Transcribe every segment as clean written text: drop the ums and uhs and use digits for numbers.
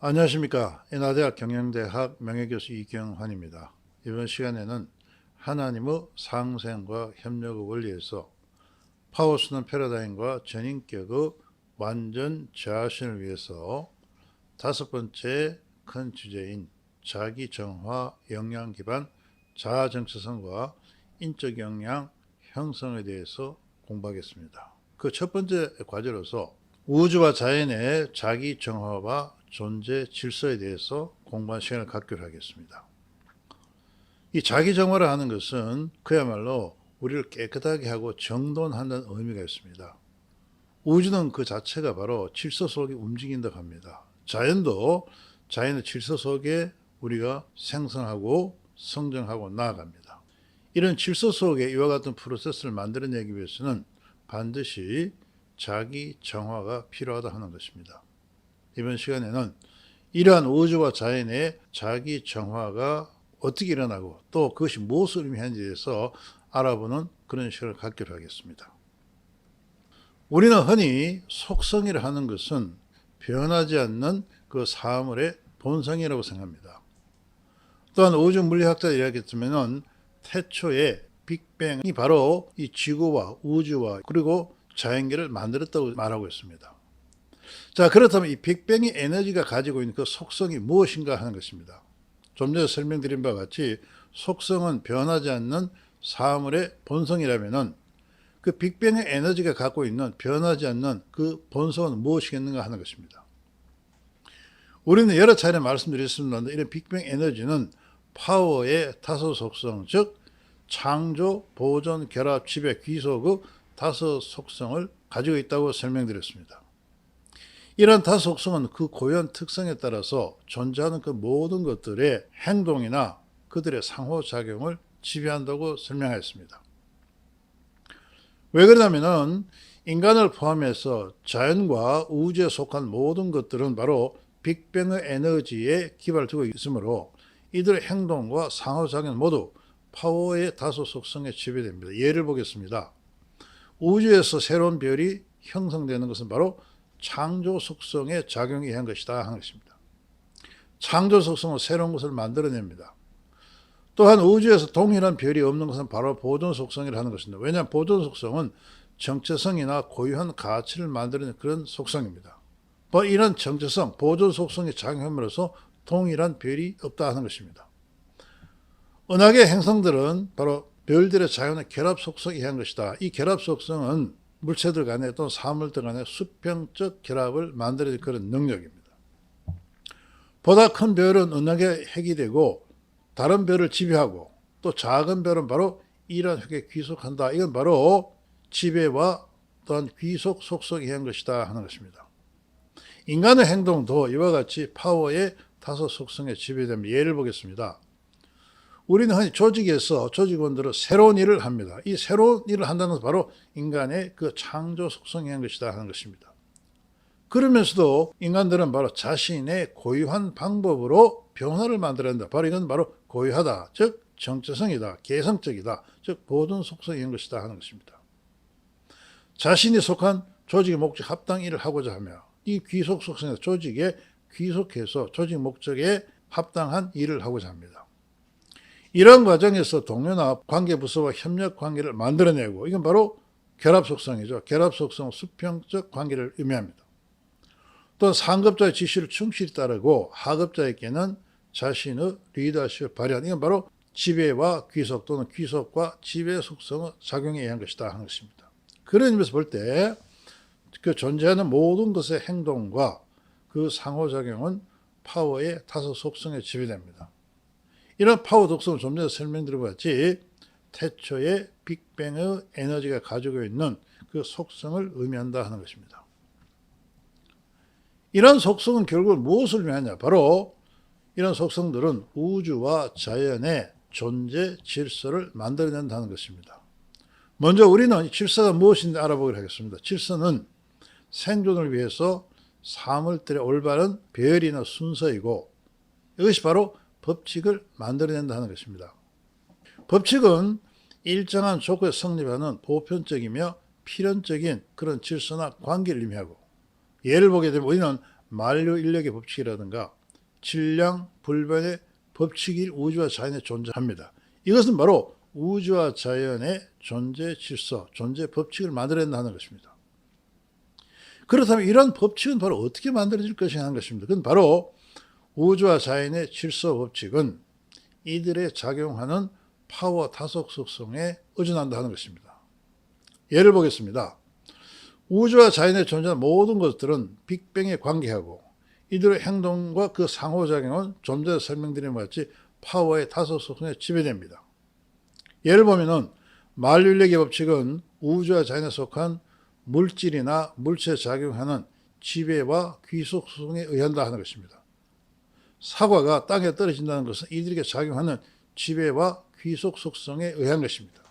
안녕하십니까. 인하대학 경영대학 명예교수 이경환입니다. 이번 시간에는 하나님의 상생과 협력의 원리에서 파워스는 패러다임과 전인격의 완전 자신을 위해서 다섯 번째 큰 주제인 자기정화 역량 기반 자아정체성과 인적 역량 형성에 대해서 공부하겠습니다. 그 첫 번째 과제로서 우주와 자연의 자기정화와 존재 질서에 대해서 공부한 시간을 갖기로 하겠습니다. 이 자기정화를 하는 것은 그야말로 우리를 깨끗하게 하고 정돈한다는 의미가 있습니다. 우주는 그 자체가 바로 질서 속에 움직인다고 합니다. 자연도 자연의 질서 속에 우리가 생성하고 성장하고 나아갑니다. 이런 질서 속에 이와 같은 프로세스를 만들어내기 위해서는 반드시 자기 정화가 필요하다 하는 것입니다. 이번 시간에는 이러한 우주와 자연의 자기 정화가 어떻게 일어나고 또 그것이 무엇을 의미하는지에 대해서 알아보는 그런 시간을 갖기로 하겠습니다. 우리는 흔히 속성이라 하는 것은 변하지 않는 그 사물의 본성이라고 생각합니다. 또한 우주 물리학자들이 이야기했으면 태초에 빅뱅이 바로 이 지구와 우주와 그리고 자연계를 만들었다고 말하고 있습니다. 자, 그렇다면 이 빅뱅의 에너지가 가지고 있는 그 속성이 무엇인가 하는 것입니다. 좀 전에 설명드린 바와 같이 속성은 변하지 않는 사물의 본성이라면은 그 빅뱅의 에너지가 갖고 있는 변하지 않는 그 본성은 무엇이겠는가 하는 것입니다. 우리는 여러 차례 말씀드렸습니다. 이런 빅뱅 에너지는 파워의 다섯 속성, 즉 창조, 보존, 결합, 지배, 귀속의 다섯 속성을 가지고 있다고 설명드렸습니다. 이런 다섯 속성은 그 고유한 특성에 따라서 존재하는 그 모든 것들의 행동이나 그들의 상호작용을 지배한다고 설명하였습니다. 왜 그러냐면은 인간을 포함해서 자연과 우주에 속한 모든 것들은 바로 빅뱅의 에너지에 기반을 두고 있으므로 이들의 행동과 상호작용 모두 파워의 다섯 속성에 지배됩니다. 예를 보겠습니다. 우주에서 새로운 별이 형성되는 것은 바로 창조 속성의 작용에 의한 것이다 하는 것입니다. 창조 속성은 새로운 것을 만들어냅니다. 또한 우주에서 동일한 별이 없는 것은 바로 보존 속성이라 하는 것입니다. 왜냐하면 보존 속성은 정체성이나 고유한 가치를 만들어내는 그런 속성입니다. 이런 정체성, 보존 속성이 작용함으로써 동일한 별이 없다 하는 것입니다. 은하계 행성들은 바로 별들의 자연의 결합 속성에 의한 것이다. 이 결합 속성은 물체들 간에 또는 사물들 간에 수평적 결합을 만들어내는 그런 능력입니다. 보다 큰 별은 은하계 핵이 되고 다른 별을 지배하고 또 작은 별은 바로 이러한 획에 귀속한다. 이건 바로 지배와 또한 귀속 속성에 의한 것이다 하는 것입니다. 인간의 행동도 이와 같이 파워의 다섯 속성에 지배됩니다. 예를 보겠습니다. 우리는 흔히 조직에서 조직원들은 새로운 일을 합니다. 이 새로운 일을 한다는 것은 바로 인간의 그 창조 속성에 의한 것이다 하는 것입니다. 그러면서도 인간들은 바로 자신의 고유한 방법으로 변화를 만들어낸다. 바로 이건 바로 고유하다. 즉 정체성이다. 개성적이다. 즉 보존 속성에 의한 것이다 하는 것입니다. 자신이 속한 조직의 목적 합당 일을 하고자 하며 이 귀속 속성에서 조직에 귀속해서 조직 목적에 합당한 일을 하고자 합니다. 이러한 과정에서 동료나 관계부서와 협력 관계를 만들어내고 이건 바로 결합 속성이죠. 결합 속성 수평적 관계를 의미합니다. 또 상급자의 지시를 충실히 따르고 하급자에게는 자신의 리더십을 발휘하는 이건 바로 지배와 귀속 또는 귀속과 지배 속성의 작용에 의한 것이다 하는 것입니다. 그런 의미에서 볼 때 그 존재하는 모든 것의 행동과 그 상호작용은 파워의 다섯 속성에 지배됩니다. 이런 파워 독성을 좀 전에 설명드린 것 같이 태초에 빅뱅의 에너지가 가지고 있는 그 속성을 의미한다 하는 것입니다. 이런 속성은 결국 무엇을 의미하냐? 바로 이런 속성들은 우주와 자연의 존재 질서를 만들어낸다는 것입니다. 먼저 우리는 질서가 무엇인지 알아보기로 하겠습니다. 질서는 생존을 위해서 사물들의 올바른 배열이나 순서이고 이것이 바로 법칙을 만들어낸다는 것입니다. 법칙은 일정한 조건에 성립하는 보편적이며 필연적인 그런 질서나 관계를 의미하고 예를 보게 되면 우리는 만류 인력의 법칙이라든가 질량 불변의 법칙이 우주와 자연에 존재합니다. 이것은 바로 우주와 자연의 존재 질서, 존재 법칙을 만들어낸다는 것입니다. 그렇다면 이런 법칙은 바로 어떻게 만들어질 것이냐 하는 것입니다. 그건 바로 우주와 자연의 질서 법칙은 이들에 작용하는 파워 다속 속성에 의존한다 하는 것입니다. 예를 보겠습니다. 우주와 자연에 존재하는 모든 것들은 빅뱅에 관계하고 이들의 행동과 그 상호작용은 좀 전에 설명드린 것 같이 파워의 다속 속성에 지배됩니다. 예를 보면은 만류인력의 법칙은 우주와 자연에 속한 물질이나 물체에 작용하는 지배와 귀속 속성에 의한다 하는 것입니다. 사과가 땅에 떨어진다는 것은 이들에게 작용하는 지배와 귀속 속성에 의한 것입니다.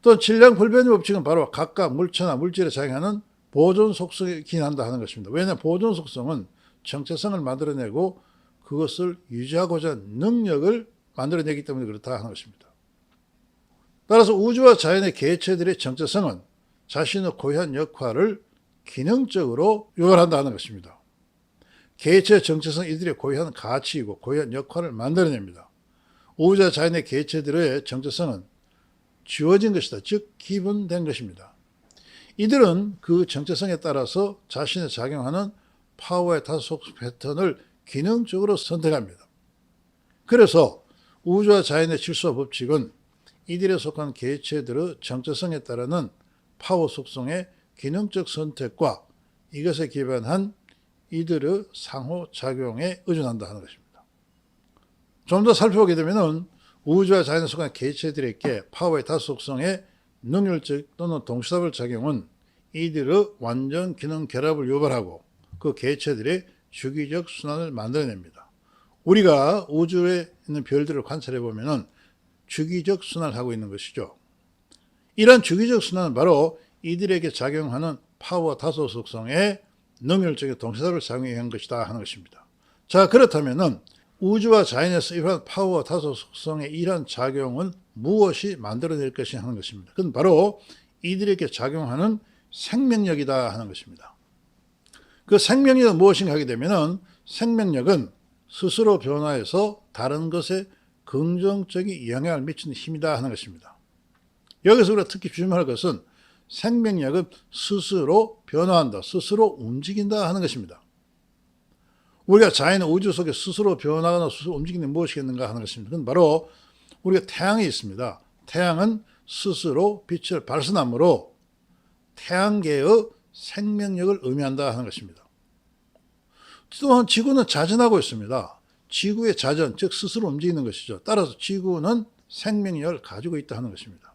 또 질량 불변의 법칙은 바로 각각 물체나 물질에 작용하는 보존 속성에 기인한다 하는 것입니다. 왜냐하면 보존 속성은 정체성을 만들어내고 그것을 유지하고자 하는 능력을 만들어내기 때문에 그렇다 하는 것입니다. 따라서 우주와 자연의 개체들의 정체성은 자신의 고유한 역할을 기능적으로 요구한다 하는 것입니다. 개체의 정체성은 이들의 고유한 가치이고 고유한 역할을 만들어냅니다. 우주와 자연의 개체들의 정체성은 주어진 것이다. 즉 기본된 것입니다. 이들은 그 정체성에 따라서 자신의 작용하는 파워의 다속 패턴을 기능적으로 선택합니다. 그래서 우주와 자연의 질서 법칙은 이들에 속한 개체들의 정체성에 따르는 파워 속성의 기능적 선택과 이것에 기반한 이들의 상호작용에 의존한다 하는 것입니다. 좀 더 살펴보게 되면 우주와 자연에 속한 개체들에게 파워의 다속 속성의 능률적 또는 동시다발 작용은 이들의 완전 기능 결합을 유발하고 그 개체들의 주기적 순환을 만들어냅니다. 우리가 우주에 있는 별들을 관찰해 보면 주기적 순환을 하고 있는 것이죠. 이러한 주기적 순환은 바로 이들에게 작용하는 파워 다소 속성의 능률적인 동시다발 작용에 의한 것이다 하는 것입니다. 자, 그렇다면 우주와 자연에서 이러한 파워 다소 속성의 이러한 작용은 무엇이 만들어낼 것이냐 하는 것입니다. 그건 바로 이들에게 작용하는 생명력이다 하는 것입니다. 그 생명력은 무엇인가 하게 되면 생명력은 스스로 변화해서 다른 것에 긍정적인 영향을 미치는 힘이다 하는 것입니다. 여기서 우리가 특히 주목할 것은 생명력은 스스로 변화한다, 스스로 움직인다 하는 것입니다. 우리가 자연의 우주 속에 스스로 변화하거나 스스로 움직이는 무엇이겠는가 하는 것입니다. 그건 바로 우리가 태양이 있습니다. 태양은 스스로 빛을 발산하므로 태양계의 생명력을 의미한다 하는 것입니다. 또한 지구는 자전하고 있습니다. 지구의 자전, 즉 스스로 움직이는 것이죠. 따라서 지구는 생명력을 가지고 있다 하는 것입니다.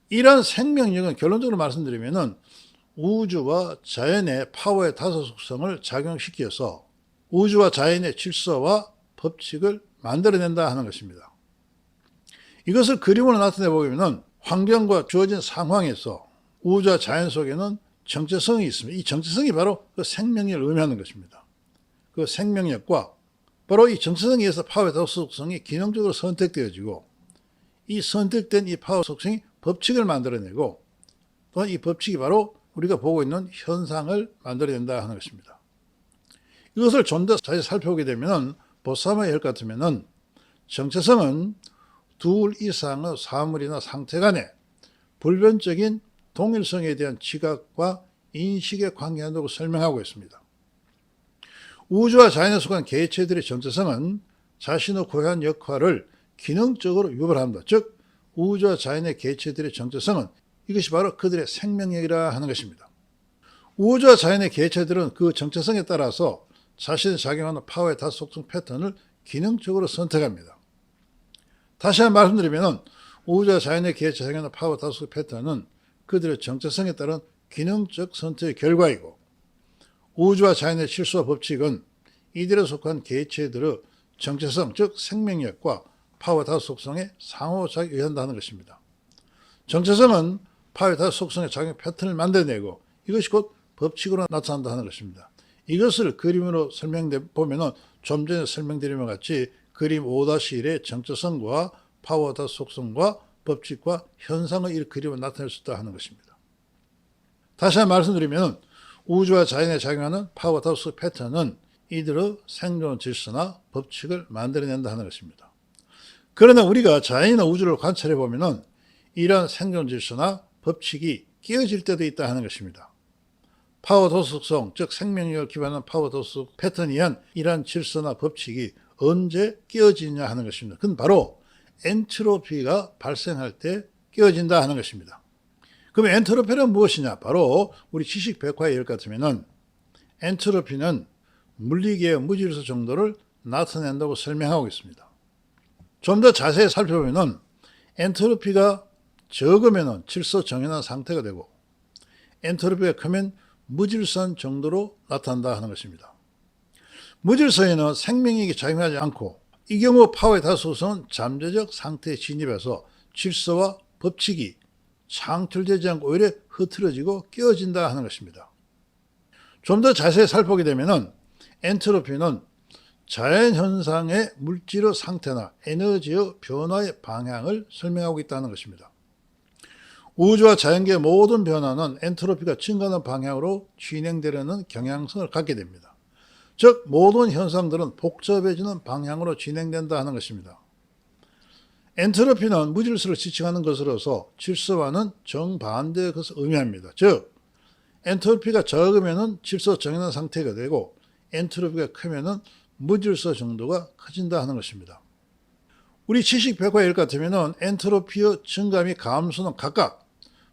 이러한 생명력은 결론적으로 말씀드리면 우주와 자연의 파워의 다소 속성을 작용시켜서 우주와 자연의 질서와 법칙을 만들어낸다 하는 것입니다. 이것을 그림으로 나타내 보면 환경과 주어진 상황에서 우주와 자연 속에는 정체성이 있습니다. 이 정체성이 바로 그 생명력을 의미하는 것입니다. 그 생명력과 바로 이 정체성에 의해서 파워의 다소 속성이 기능적으로 선택되어지고 이 선택된 이 파워 속성이 법칙을 만들어내고 또한 이 법칙이 바로 우리가 보고 있는 현상을 만들어낸다 하는 것입니다. 이것을 좀 더 자세히 살펴보게 되면 보쌈의 열 같으면 정체성은 둘 이상의 사물이나 상태 간의 불변적인 동일성에 대한 지각과 인식에 관계한다고 설명하고 있습니다. 우주와 자연에 속한 개체들의 정체성은 자신의 고유한 역할을 기능적으로 유발합니다. 즉 우주와 자연의 개체들의 정체성은 이것이 바로 그들의 생명력이라 하는 것입니다. 우주와 자연의 개체들은 그 정체성에 따라서 자신이 작용하는 파워의 다소 속성 패턴을 기능적으로 선택합니다. 다시 한번 말씀드리면 우주와 자연의 개체에 작용하는 파워 다소 패턴은 그들의 정체성에 따른 기능적 선택의 결과이고 우주와 자연의 질서와 법칙은 이들에 속한 개체들의 정체성, 즉 생명력과 파워 다소 속성의 상호작용에 의한다는 것입니다. 정체성은 파워 다소 속성의 작용 패턴을 만들어내고 이것이 곧 법칙으로 나타난다 하는 것입니다. 이것을 그림으로 설명해 보면 좀 전에 설명드린 것 같이 그림 5-1의 정체성과 파워 다소 속성과 법칙과 현상의 이 그림을 나타낼 수 있다 하는 것입니다. 다시 한번 말씀드리면 우주와 자연에 작용하는 파워 다소 패턴은 이들의 생존 질서나 법칙을 만들어낸다 하는 것입니다. 그러나 우리가 자연이나 우주를 관찰해 보면은 이러한 생존 질서나 법칙이 깨어질 때도 있다 하는 것입니다. 파워 도속성, 즉 생명력을 기반한 파워 도속 패턴에 의한 이러한 질서나 법칙이 언제 깨어지냐 하는 것입니다. 그건 바로 엔트로피가 발생할 때 깨어진다 하는 것입니다. 그럼 엔트로피는 무엇이냐? 바로 우리 지식 백화의 열 같으면은 엔트로피는 물리계의 무질서 정도를 나타낸다고 설명하고 있습니다. 좀 더 자세히 살펴보면은 엔트로피가 적으면은 질서 정연한 상태가 되고 엔트로피가 크면 무질서한 정도로 나타난다 하는 것입니다. 무질서에는 생명력이 작용하지 않고 이 경우 파워의 다수성은 잠재적 상태에 진입해서 질서와 법칙이 창출되지 않고 오히려 흐트러지고 깨어진다 하는 것입니다. 좀 더 자세히 살펴보게 되면은 엔트로피는 자연현상의 물질의 상태나 에너지의 변화의 방향을 설명하고 있다는 것입니다. 우주와 자연계의 모든 변화는 엔트로피가 증가하는 방향으로 진행되려는 경향성을 갖게 됩니다. 즉 모든 현상들은 복잡해지는 방향으로 진행된다 하는 것입니다. 엔트로피는 무질서를 지칭하는 것으로서 질서와는 정반대의 것을 의미합니다. 즉 엔트로피가 적으면 질서 정연한 상태가 되고 엔트로피가 크면 무질서 정도가 커진다 하는 것입니다. 우리 지식 백화의 일 같으면 엔트로피의 증가 및 감소는 각각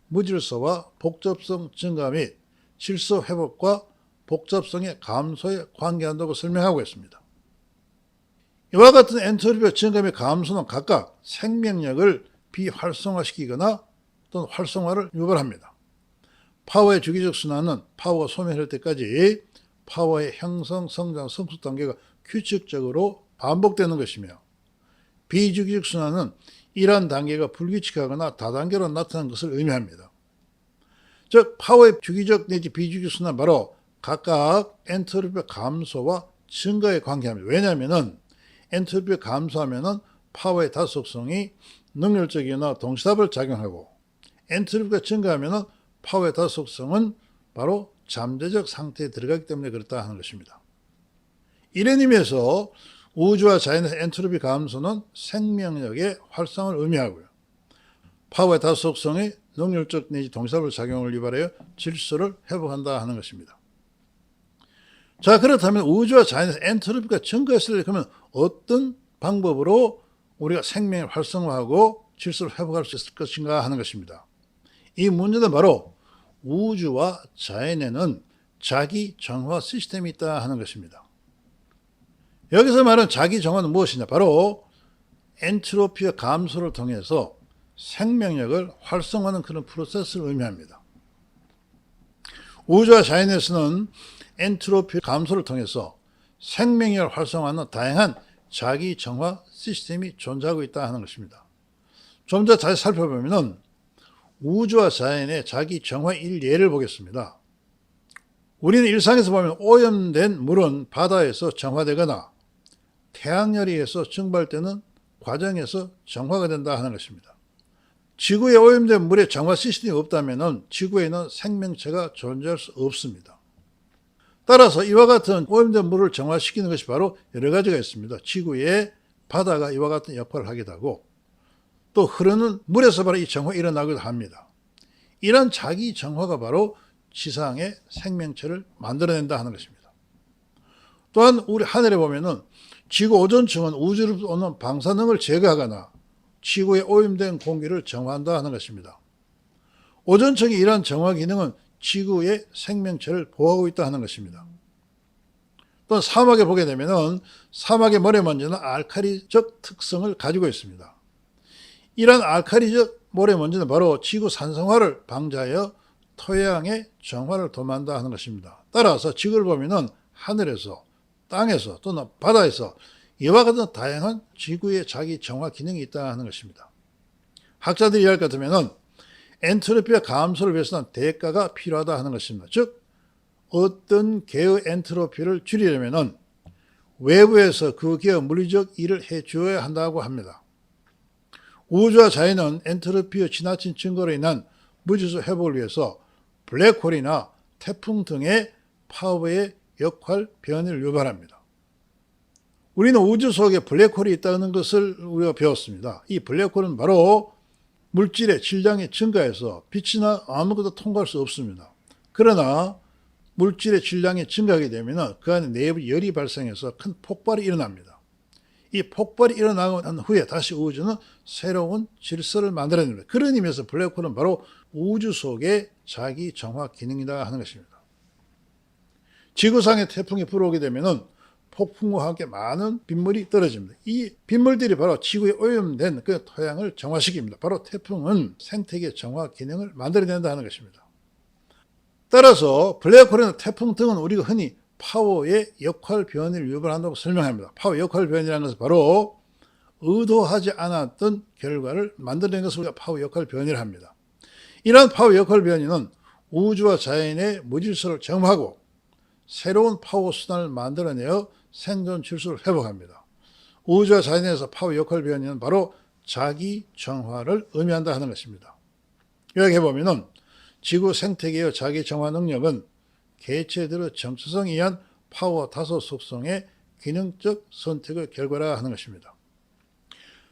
무질서와 복잡성 증가 및 질서 회복과 복잡성의 감소에 관계한다고 설명하고 있습니다. 이와 같은 엔트로피의 증가 및 감소는 각각 생명력을 비활성화시키거나 또는 활성화를 유발합니다. 파워의 주기적 순환은 파워가 소멸할 때까지 파워의 형성, 성장, 성숙 단계가 규칙적으로 반복되는 것이며 비주기적 순환은 이러한 단계가 불규칙하거나 다단계로 나타나는 것을 의미합니다. 즉 파워의 주기적 내지 비주기적 순환은 바로 각각 엔트로피 감소와 증가에 관계합니다. 왜냐하면 엔트로피가 감소하면 파워의 다속성이 능률적이나 동시다발 작용하고 엔트로피가 증가하면 파워의 다속성은 바로 잠재적 상태에 들어가기 때문에 그렇다 하는 것입니다. 이런 의미에서 우주와 자연의 엔트로피 감소는 생명력의 활성을 의미하고요. 파워의 다속성이 능률적 내지 동시다발 작용을 유발하여 질서를 회복한다 하는 것입니다. 자, 그렇다면 우주와 자연에서 엔트로피가 증가했을 때 그러면 어떤 방법으로 우리가 생명을 활성화하고 질서를 회복할 수 있을 것인가 하는 것입니다. 이 문제는 바로 우주와 자연에는 자기 정화 시스템이 있다 하는 것입니다. 여기서 말하는 자기 정화는 무엇이냐? 바로 엔트로피의 감소를 통해서 생명력을 활성화하는 그런 프로세스를 의미합니다. 우주와 자연에서는 엔트로피 감소를 통해서 생명력을 활성화하는 다양한 자기 정화 시스템이 존재하고 있다 하는 것입니다. 좀 더 자세히 살펴보면 우주와 자연의 자기 정화 일예를 보겠습니다. 우리는 일상에서 보면 오염된 물은 바다에서 정화되거나 태양열에 의해서 증발되는 과정에서 정화가 된다 하는 것입니다. 지구에 오염된 물의 정화 시스템이 없다면 지구에는 생명체가 존재할 수 없습니다. 따라서 이와 같은 오염된 물을 정화시키는 것이 바로 여러 가지가 있습니다. 지구의 바다가 이와 같은 역할을 하기도 하고 또 흐르는 물에서 바로 이 정화가 일어나기도 합니다. 이런 자기 정화가 바로 지상의 생명체를 만들어낸다 하는 것입니다. 또한 우리 하늘에 보면은 지구 오존층은 우주로부터 오는 방사능을 제거하거나 지구의 오염된 공기를 정화한다 하는 것입니다. 오존층이 이러한 정화 기능은 지구의 생명체를 보호하고 있다 하는 것입니다. 또 사막에 보게 되면은 사막의 모래먼지는 알칼리적 특성을 가지고 있습니다. 이러한 알칼리적 모래먼지는 바로 지구 산성화를 방지하여 토양의 정화를 도모한다 하는 것입니다. 따라서 지구를 보면은 하늘에서, 땅에서 또는 바다에서 이와 같은 다양한 지구의 자기 정화 기능이 있다 하는 것입니다. 학자들이 이야기할 것 같으면은 엔트로피의 감소를 위해서는 대가가 필요하다 하는 것입니다. 즉 어떤 개의 엔트로피를 줄이려면은 외부에서 그 개의 물리적 일을 해주어야 한다고 합니다. 우주와 자연은 엔트로피의 지나친 증가로 인한 무질서 회복을 위해서 블랙홀이나 태풍 등의 파워의 역할 변이를 유발합니다. 우리는 우주 속에 블랙홀이 있다는 것을 우리가 배웠습니다. 이 블랙홀은 바로 물질의 질량이 증가해서 빛이나 아무것도 통과할 수 없습니다. 그러나 물질의 질량이 증가하게 되면 그 안에 내부 열이 발생해서 큰 폭발이 일어납니다. 이 폭발이 일어나고 난 후에 다시 우주는 새로운 질서를 만들어냅니다. 그런 의미에서 블랙홀은 바로 우주 속의 자기 정화 기능이다 하는 것입니다. 지구상에 태풍이 불어오게 되면 폭풍과 함께 많은 빗물이 떨어집니다. 이 빗물들이 바로 지구에 오염된 그 토양을 정화시킵니다. 바로 태풍은 생태계 정화 기능을 만들어낸다 하는 것입니다. 따라서 블랙홀이나 태풍 등은 우리가 흔히 파워의 역할 변이를 유발한다고 설명합니다. 파워 역할 변이라는 것은 바로 의도하지 않았던 결과를 만들어낸 것을 우리가 파워 역할 변이를 합니다. 이러한 파워 역할 변이는 우주와 자연의 무질서를 정화하고 새로운 파워 수단을 만들어내어 생존 질서를 회복합니다. 우주와 자연에서 파워 역할 변이는 바로 자기 정화를 의미한다 하는 것입니다. 요약해보면 지구 생태계의 자기 정화 능력은 개체들의 정체성에 의한 파워 다섯 속성의 기능적 선택의 결과라 하는 것입니다.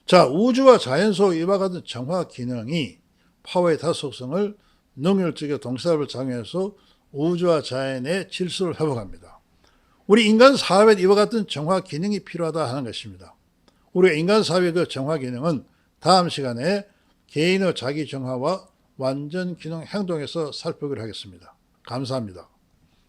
자, 우주와 자연 속 이와 같은 정화 기능이 파워의 다섯 속성을 능률적인 동시다발을 작용해서 우주와 자연의 질서를 회복합니다. 우리 인간 사회에 이와 같은 정화 기능이 필요하다 하는 것입니다. 우리 인간 사회의 그 정화 기능은 다음 시간에 개인의 자기 정화와 완전 기능 행동에서 살펴보기로 하겠습니다. 감사합니다.